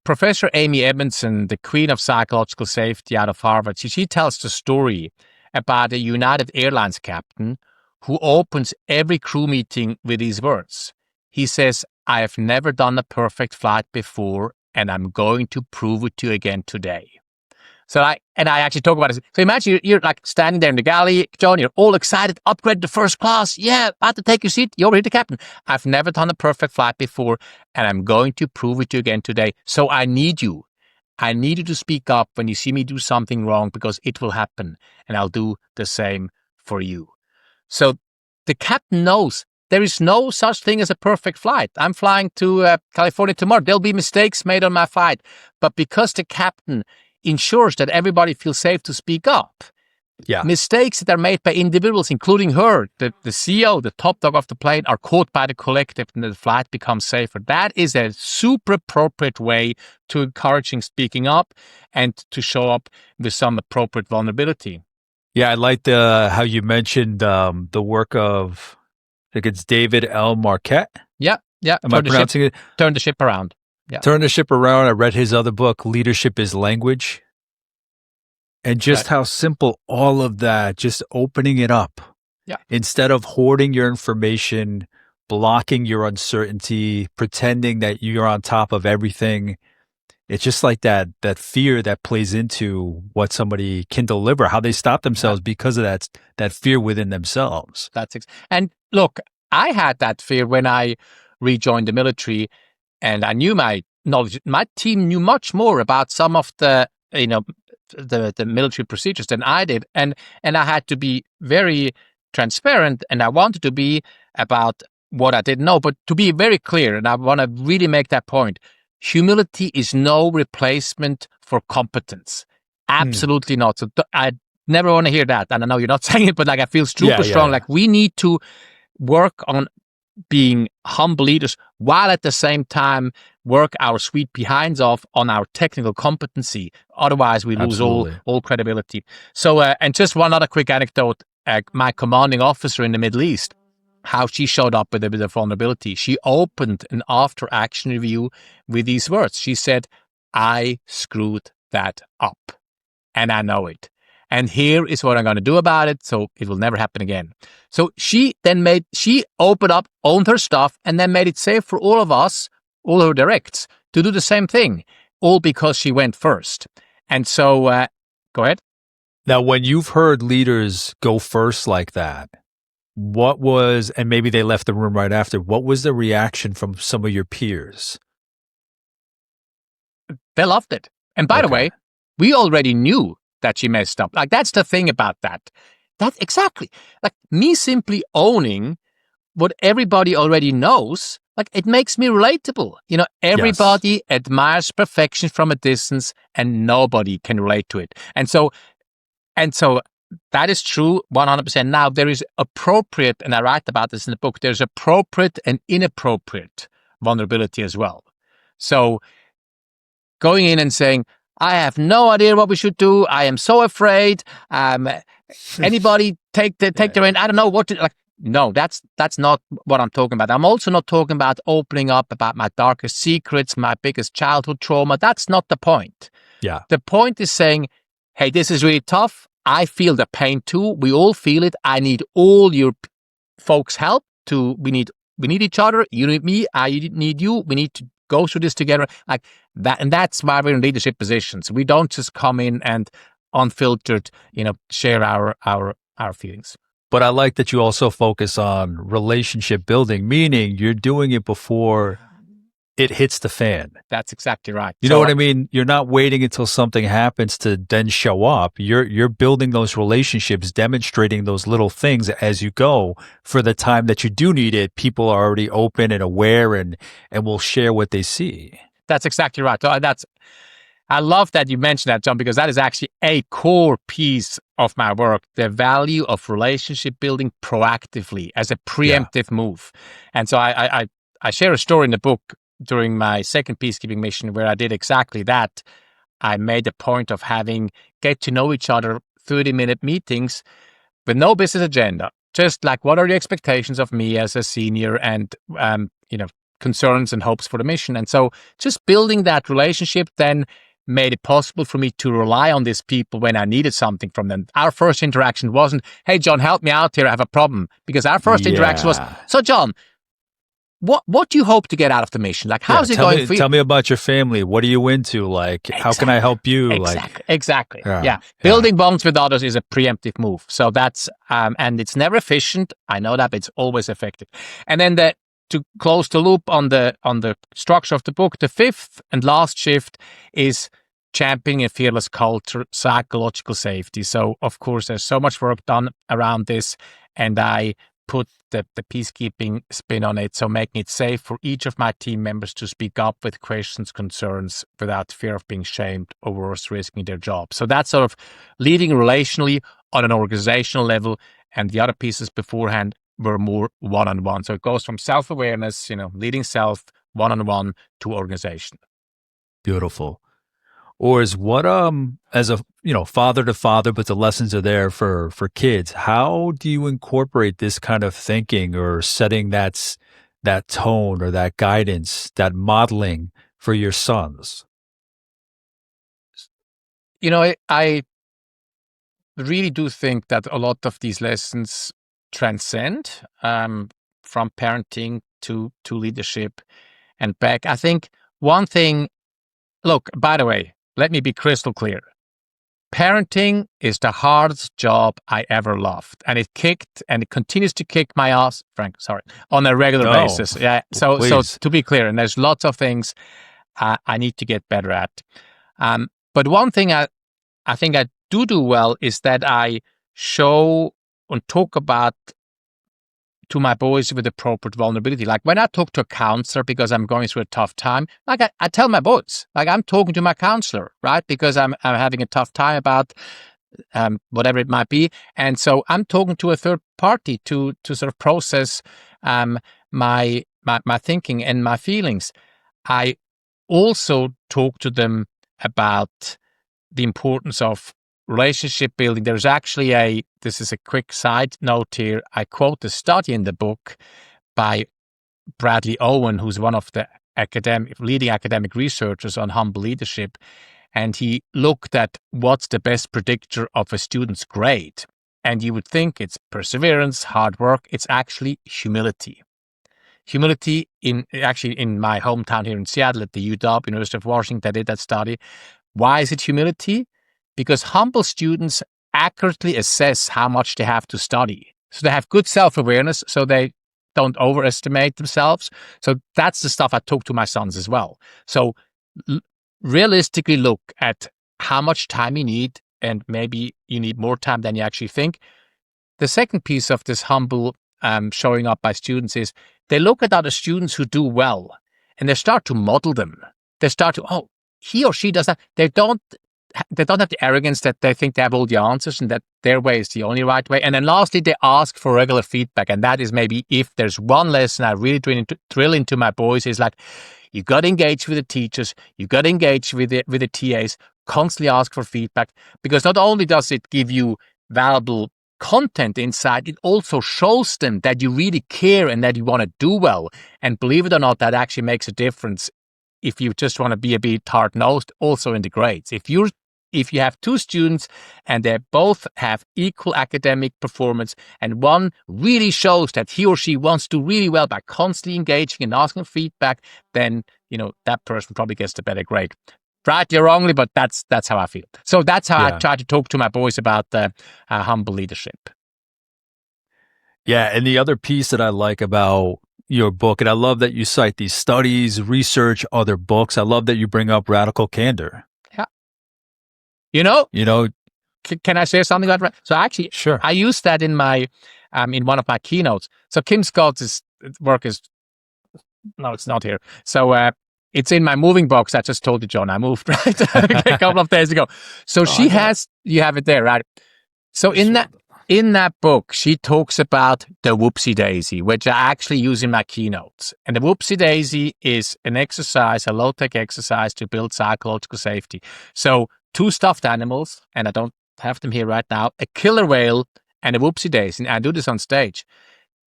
Professor Amy Edmondson, the queen of psychological safety out of Harvard, she tells the story about a United Airlines captain who opens every crew meeting with these words. He says, I have never done a perfect flight before, and I'm going to prove it to you again today. So I actually talk about it. So imagine you're like standing there in the galley, John, you're all excited, upgrade to first class. Yeah, about to take your seat. You're already the captain. I've never done a perfect flight before, and I'm going to prove it to you again today. So I need you. I need you to speak up when you see me do something wrong, because it will happen, and I'll do the same for you. So the captain knows there is no such thing as a perfect flight. I'm flying to California tomorrow. There'll be mistakes made on my flight. But because the captain ensures that everybody feels safe to speak up, mistakes that are made by individuals, including her, the CEO, the top dog of the plane, are caught by the collective, and the flight becomes safer. That is a super appropriate way to encouraging speaking up and to show up with some appropriate vulnerability. Yeah, I like how you mentioned the work of, I think it's David L. Marquette. Yeah. Am I pronouncing it? Turn the ship around. Yeah. Turn the ship around. I read his other book, Leadership is Language. And just how simple all of that, just opening it up. Yeah. Instead of hoarding your information, blocking your uncertainty, pretending that you're on top of everything. It's just like that fear that plays into what somebody can deliver, how they stop themselves because of that fear within themselves. And look, I had that fear when I rejoined the military, and I knew my knowledge. My team knew much more about some of the military procedures than I did, and I had to be very transparent, and I wanted to be about what I didn't know, but to be very clear, and I want to really make that point. Humility is no replacement for competence. Absolutely not. So never want to hear that. And I know you're not saying it, but like I feel super strong. Like we need to work on being humble leaders while at the same time work our sweet behinds off on our technical competency. Otherwise, we lose all credibility. So, and just one other quick anecdote. My commanding officer in the Middle East, how she showed up with a bit of vulnerability. She opened an after-action review with these words. She said, "I screwed that up, and I know it. And here is what I'm going to do about it, so it will never happen again." So she opened up, owned her stuff, and then made it safe for all of us, all her directs, to do the same thing, all because she went first. And so, go ahead. Now, when you've heard leaders go first like that, and maybe they left the room right after, what was the reaction from some of your peers? They loved it. And by the way, we already knew that she messed up. Like, that's the thing about that. That exactly. Like, me simply owning what everybody already knows, like, it makes me relatable. Everybody admires perfection from a distance and nobody can relate to it. And so that is true 100%. Now, there is appropriate, and I write about this in the book, there's appropriate and inappropriate vulnerability as well. So going in and saying, "I have no idea what we should do. I am so afraid. Anybody take the rein. I don't know what to," like. No, that's not what I'm talking about. I'm also not talking about opening up about my darkest secrets, my biggest childhood trauma. That's not the point. Yeah. The point is saying, "Hey, this is really tough. I feel the pain too. We all feel it. I need all your folks' help. We need each other. You need me. I need you. We need to go through this together." Like that, and that's why we're in leadership positions. We don't just come in and unfiltered, share our feelings. But I like that you also focus on relationship building, meaning you're doing it before it hits the fan. That's exactly right. You know what I mean? You're not waiting until something happens to then show up. You're building those relationships, demonstrating those little things as you go. For the time that you do need it, people are already open and aware and will share what they see. That's exactly right. I love that you mentioned that, John, because that is actually a core piece of my work, the value of relationship building proactively as a preemptive move. And so I share a story in the book during my second peacekeeping mission where I did exactly that. I made a point of having get to know each other 30-minute meetings with no business agenda. Just like, what are the expectations of me as a senior and, concerns and hopes for the mission. And so just building that relationship then made it possible for me to rely on these people when I needed something from them. Our first interaction wasn't, "Hey, John, help me out here. I have a problem." Because our first interaction was, "So, John, what do you hope to get out of the mission? Like, how's it going for you? Tell me about your family. What are you into? Like, how can I help you?" Exactly. Building bonds with others is a preemptive move. So that's, and it's never efficient. I know that, but it's always effective. And then to close the loop on the structure of the book, the fifth and last shift is championing a fearless culture, psychological safety. So, of course, there's so much work done around this, and I put the peacekeeping spin on it, so making it safe for each of my team members to speak up with questions, concerns, without fear of being shamed or worse, risking their job. So that's sort of leading relationally on an organizational level, and the other pieces beforehand were more one-on-one. So it goes from self-awareness, leading self, one-on-one, to organization. Beautiful. Urs, what as a father to father, but the lessons are there for kids. How do you incorporate this kind of thinking or setting that tone or that guidance, that modeling for your sons? I really do think that a lot of these lessons transcend from parenting to leadership and back. I think one thing. Look, by the way, let me be crystal clear. Parenting is the hardest job I ever loved. And it kicked and it continues to kick my ass, on a regular basis. Yeah. So to be clear, and there's lots of things I need to get better at. But one thing I think I do well is that I show and talk about to my boys with appropriate vulnerability. Like when I talk to a counselor because I'm going through a tough time, like I tell my boys, like I'm talking to my counselor, right? Because I'm having a tough time about whatever it might be. And so I'm talking to a third party to sort of process my thinking and my feelings. I also talk to them about the importance of relationship building. There's actually this is a quick side note here. I quote a study in the book by Bradley Owen, who's one of the leading academic researchers on humble leadership. And he looked at what's the best predictor of a student's grade. And you would think it's perseverance, hard work. It's actually humility. Humility in my hometown here in Seattle at the UW, University of Washington, I did that study. Why is it humility? Because humble students accurately assess how much they have to study. So they have good self-awareness, so they don't overestimate themselves. So that's the stuff I talk to my sons as well. So realistically look at how much time you need, and maybe you need more time than you actually think. The second piece of this humble showing up by students is they look at other students who do well and they start to model them. They start to, he or she does that. They don't have the arrogance that they think they have all the answers and that their way is the only right way. And then lastly, they ask for regular feedback. And that is maybe if there's one lesson I really drill into my boys is like, you got to engage with the teachers. You got to engage with the TAs. Constantly ask for feedback, because not only does it give you valuable content inside, it also shows them that you really care and that you want to do well. And believe it or not, that actually makes a difference if you just want to be a bit hard-nosed, also in the grades. If you have two students and they both have equal academic performance and one really shows that he or she wants to do really well by constantly engaging and asking feedback, then that person probably gets the better grade. Rightly or wrongly, but that's how I feel. So that's how I try to talk to my boys about humble leadership. Yeah, and the other piece that I like about your book, and I love that you cite these studies, research, other books. I love that you bring up radical candor. Yeah. Can I say something about that? So actually, sure. I used that in in one of my keynotes. So Kim Scott's work is, no, it's not here. So it's in my moving box. I just told you, John, I moved right a couple of days ago. So you have it there, right? So in that book, she talks about the whoopsie daisy, which I actually use in my keynotes. And the whoopsie daisy is an exercise, a low-tech exercise to build psychological safety. So 2 stuffed animals, and I don't have them here right now, a killer whale and a whoopsie daisy. And I do this on stage.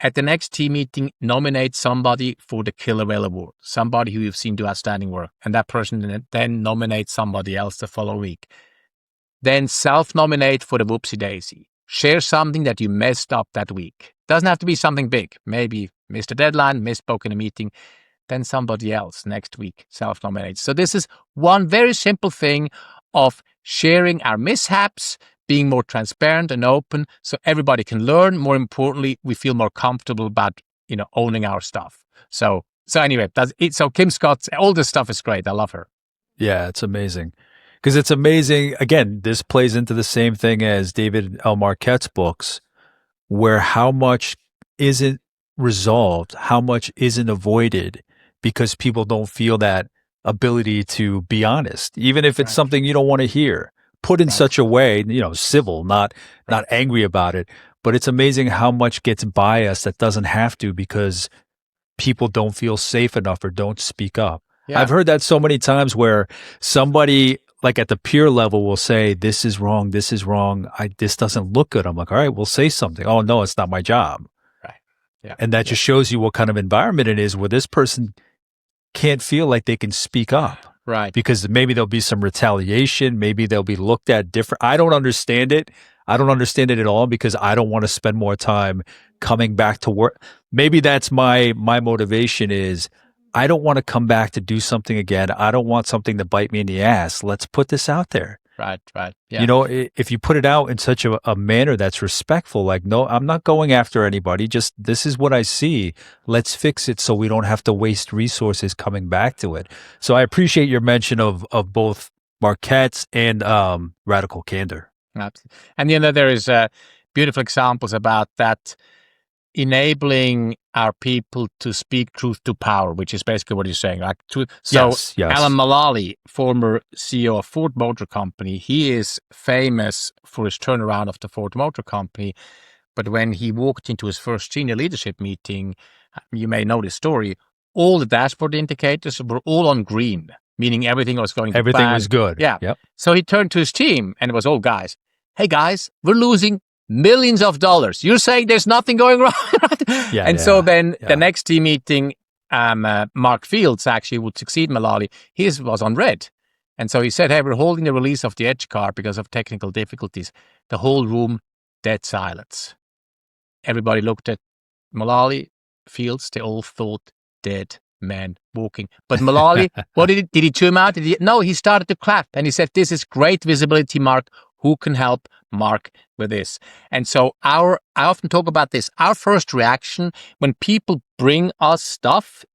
At the next team meeting, nominate somebody for the Killer Whale Award, somebody who you've seen do outstanding work. And that person then nominates somebody else the following week. Then self-nominate for the whoopsie daisy. Share something that you messed up that week. Doesn't have to be something big. Maybe missed a deadline, misspoke in a meeting. Then somebody else next week self-nominates. So this is one very simple thing of sharing our mishaps, being more transparent and open so everybody can learn. More importantly, we feel more comfortable about, owning our stuff. So anyway, that's it. So Kim Scott's, all this stuff is great. I love her. Yeah, it's amazing. Because it's amazing. Again, this plays into the same thing as David L. Marquette's books, where how much isn't resolved, how much isn't avoided because people don't feel that ability to be honest, even if it's something you don't want to hear. Put in such a way, civil, not angry about it. But it's amazing how much gets by us that doesn't have to, because people don't feel safe enough or don't speak up. Yeah. I've heard that so many times where somebody like at the peer level will say, this is wrong, this doesn't look good. I'm like, all right, we'll say something. Oh no, it's not my job. Right. Yeah. And that just shows you what kind of environment it is where this person can't feel like they can speak up. Right. Because maybe there'll be some retaliation. Maybe they'll be looked at different. I don't understand it. I don't understand it at all, because I don't want to spend more time coming back to work. Maybe that's my motivation is I don't want to come back to do something again. I don't want something to bite me in the ass. Let's put this out there. Right. Yeah. If you put it out in such a manner that's respectful, like, no, I'm not going after anybody. Just this is what I see. Let's fix it so we don't have to waste resources coming back to it. So I appreciate your mention of both Marquette's and radical candor. Absolutely. And there is beautiful examples about that. enabling our people to speak truth to power, which is basically what you're saying. Like, Yes. Alan Mulally, former CEO of Ford Motor Company, he is famous for his turnaround of the Ford Motor Company. But when he walked into his first senior leadership meeting, you may know this story, all the dashboard indicators were all on green, meaning everything was going to plan. Everything was good. Yeah. Yep. So he turned to his team and it was, guys, hey guys, we're losing millions of dollars. You're saying there's nothing going wrong, right? Yeah. So then the next team meeting, Mark Fields actually would succeed Mulally. His was on red. And so he said, hey, we're holding the release of the Edge car because of technical difficulties. The whole room, dead silence. Everybody looked at Mulally, Fields. They all thought dead man walking. But Mulally, what did he zoom out? No, he started to clap. And he said, this is great visibility, Mark. Who can help Mark with this? And so I often talk about this. Our first reaction when people bring us stuff,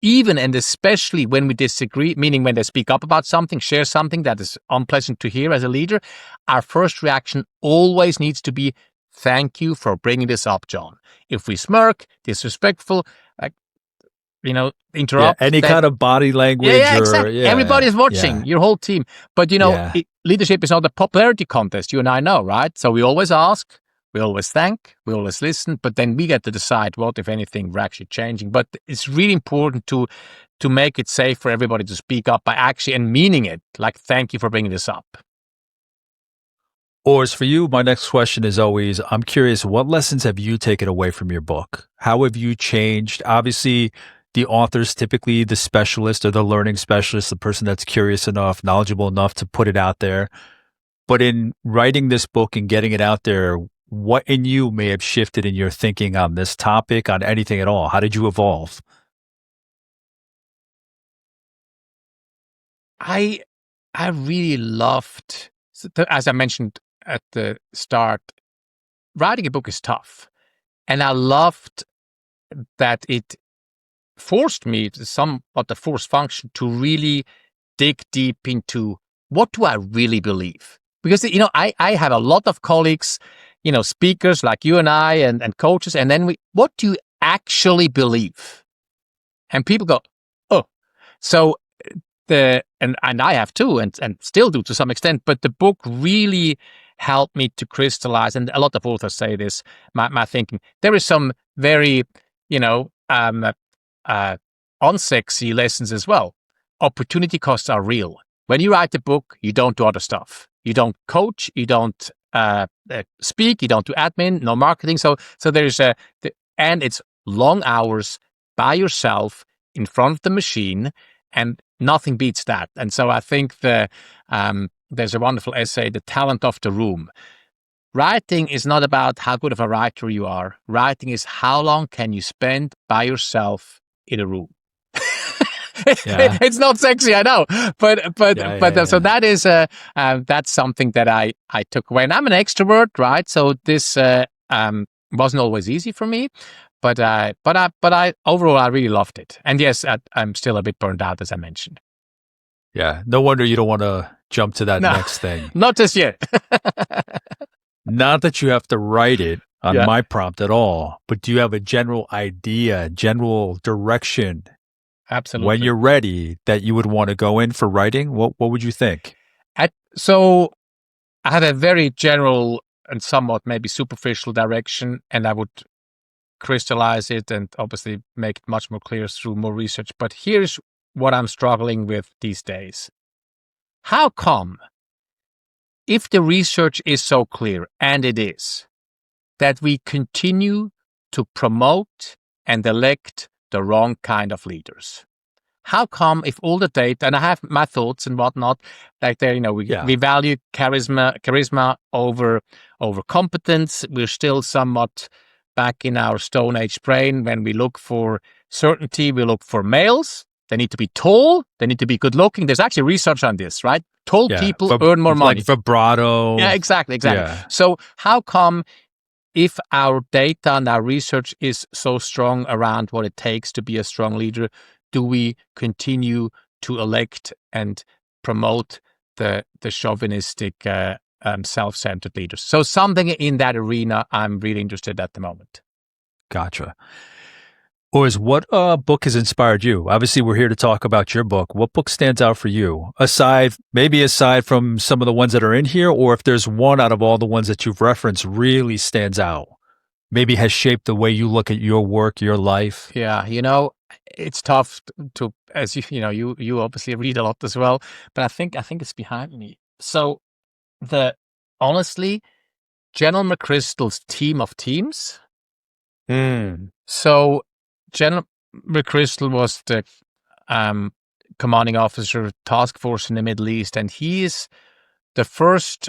even and especially when we disagree, meaning when they speak up about something, share something that is unpleasant to hear as a leader, our first reaction always needs to be, thank you for bringing this up, John. If we smirk, disrespectful, interrupt. Any kind of body language. Yeah, exactly. Everybody's watching, your whole team. But, leadership is not a popularity contest. You and I know, right? So we always ask, we always thank, we always listen, but then we get to decide what, if anything, we're actually changing. But it's really important to make it safe for everybody to speak up by actually and meaning it. Like, thank you for bringing this up. Urs, for you, my next question is always, I'm curious, what lessons have you taken away from your book? How have you changed? Obviously, the author's typically the specialist or the learning specialist, the person that's curious enough, knowledgeable enough to put it out there. But in writing this book and getting it out there, what in you may have shifted in your thinking on this topic, on anything at all? How did you evolve? I really loved, as I mentioned at the start, writing a book is tough. And I loved that it forced me, somewhat the force function, to really dig deep into what do I really believe? Because, I have a lot of colleagues, speakers like you and I and coaches, and then what do you actually believe? And people go, oh, so and I have too, and still do to some extent, but the book really helped me to crystallize, and a lot of authors say this, my thinking. There is some very, unsexy lessons as well. Opportunity costs are real. When you write a book, you don't do other stuff. You don't coach, you don't speak, you don't do admin, no marketing. So there's and it's long hours by yourself in front of the machine, and nothing beats that. And so I think there's a wonderful essay, The Talent of the Room. Writing is not about how good of a writer you are. Writing is how long can you spend by yourself in a room. It's not sexy, I know, but so that is that's something that I took away. And I'm an extrovert, right? So this wasn't always easy for me, but I overall I really loved it. And yes, I'm still a bit burned out, as I mentioned. Yeah, no wonder you don't want to jump to that next thing. Not just yet. Not that you have to write it on my prompt at all, but do you have a general idea, general direction? Absolutely. When you're ready, that you would want to go in for writing? What would you think? So I have a very general and somewhat maybe superficial direction, and I would crystallize it and obviously make it much more clear through more research. But here's what I'm struggling with these days. How come, if the research is so clear, and it is, that we continue to promote and elect the wrong kind of leaders? How come, if all the data, and I have my thoughts and whatnot, like there, we value charisma over competence. We're still somewhat back in our Stone Age brain. When we look for certainty, we look for males. They need to be tall. They need to be good looking. There's actually research on this, right? Tall people earn more money. Like vibrato. Yeah, exactly. Yeah. So how come, if our data and our research is so strong around what it takes to be a strong leader, do we continue to elect and promote the chauvinistic, self-centered leaders? So something in that arena I'm really interested at the moment. Gotcha. Urs, what book has inspired you? Obviously, we're here to talk about your book. What book stands out for you? Aside from some of the ones that are in here, or if there's one out of all the ones that you've referenced really stands out, maybe has shaped the way you look at your work, your life. Yeah, it's tough to, as you obviously read a lot as well, but I think it's behind me. So honestly, General McChrystal's Team of Teams. So General McChrystal was the commanding officer of task force in the Middle East, and he is the first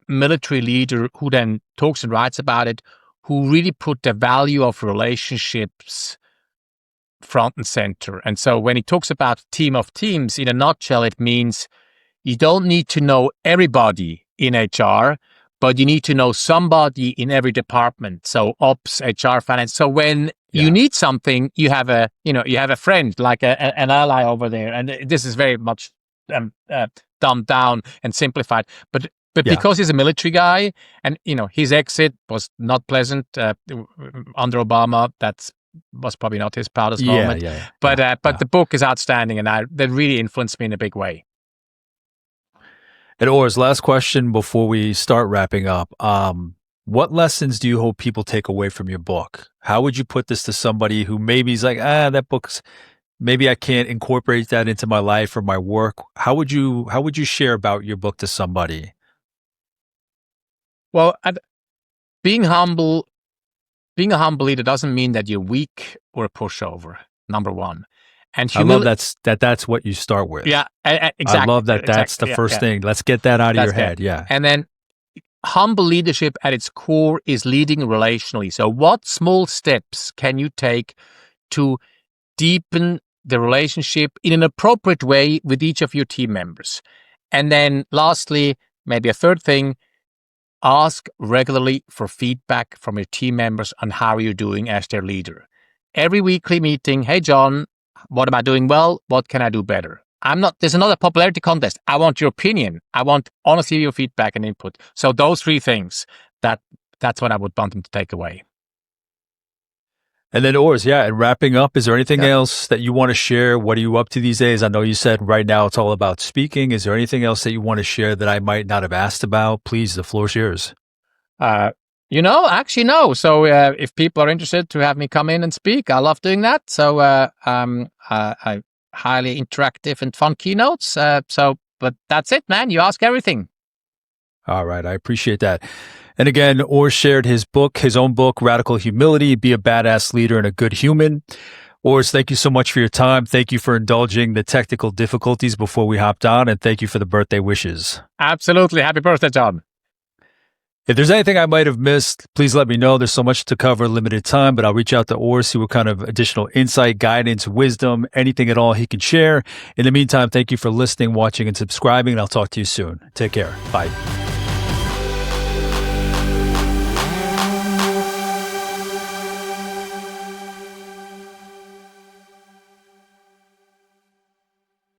military leader who then talks and writes about it, who really put the value of relationships front and center. And so when he talks about Team of Teams, in a nutshell, it means you don't need to know everybody in HR, but you need to know somebody in every department. So ops, HR, finance. So when you need something, you have a friend, like an ally over there. And this is very much dumbed down and simplified. But because he's a military guy, and his exit was not pleasant under Obama, was probably not his proudest moment. But the book is outstanding, and that really influenced me in a big way. And Urs, last question before we start wrapping up. What lessons do you hope people take away from your book? How would you put this to somebody who maybe is like, that book's, maybe I can't incorporate that into my life or my work? How would you share about your book to somebody? Well, being a humble leader doesn't mean that you're weak or a pushover, number one. And I love that's what you start with. Yeah, exactly. I love that. That's the first thing. Let's get that out of your head. Yeah. And then humble leadership at its core is leading relationally. So what small steps can you take to deepen the relationship in an appropriate way with each of your team members? And then lastly, maybe a third thing, ask regularly for feedback from your team members on how you're doing as their leader. Every weekly meeting, hey, John, what am I doing well? What can I do better? There's another popularity contest. I want your opinion. I want honestly your feedback and input. So those three things, that's what I would want them to take away. And then Urs, and wrapping up, is there anything else that you want to share? What are you up to these days? I know you said right now it's all about speaking. Is there anything else that you want to share that I might not have asked about? Please, the floor is yours. Actually, no. So if people are interested to have me come in and speak, I love doing that. So I highly interactive and fun keynotes. But that's it, man. You ask everything. All right. I appreciate that. And again, Urs shared his own book, Radical Humility, Be a Badass Leader and a Good Human. Urs, thank you so much for your time. Thank you for indulging the technical difficulties before we hopped on, and thank you for the birthday wishes. Absolutely. Happy birthday, John. If there's anything I might have missed, please let me know. There's so much to cover, limited time, but I'll reach out to Urs, see what kind of additional insight, guidance, wisdom, anything at all he can share. In the meantime, thank you for listening, watching, and subscribing, and I'll talk to you soon. Take care. Bye.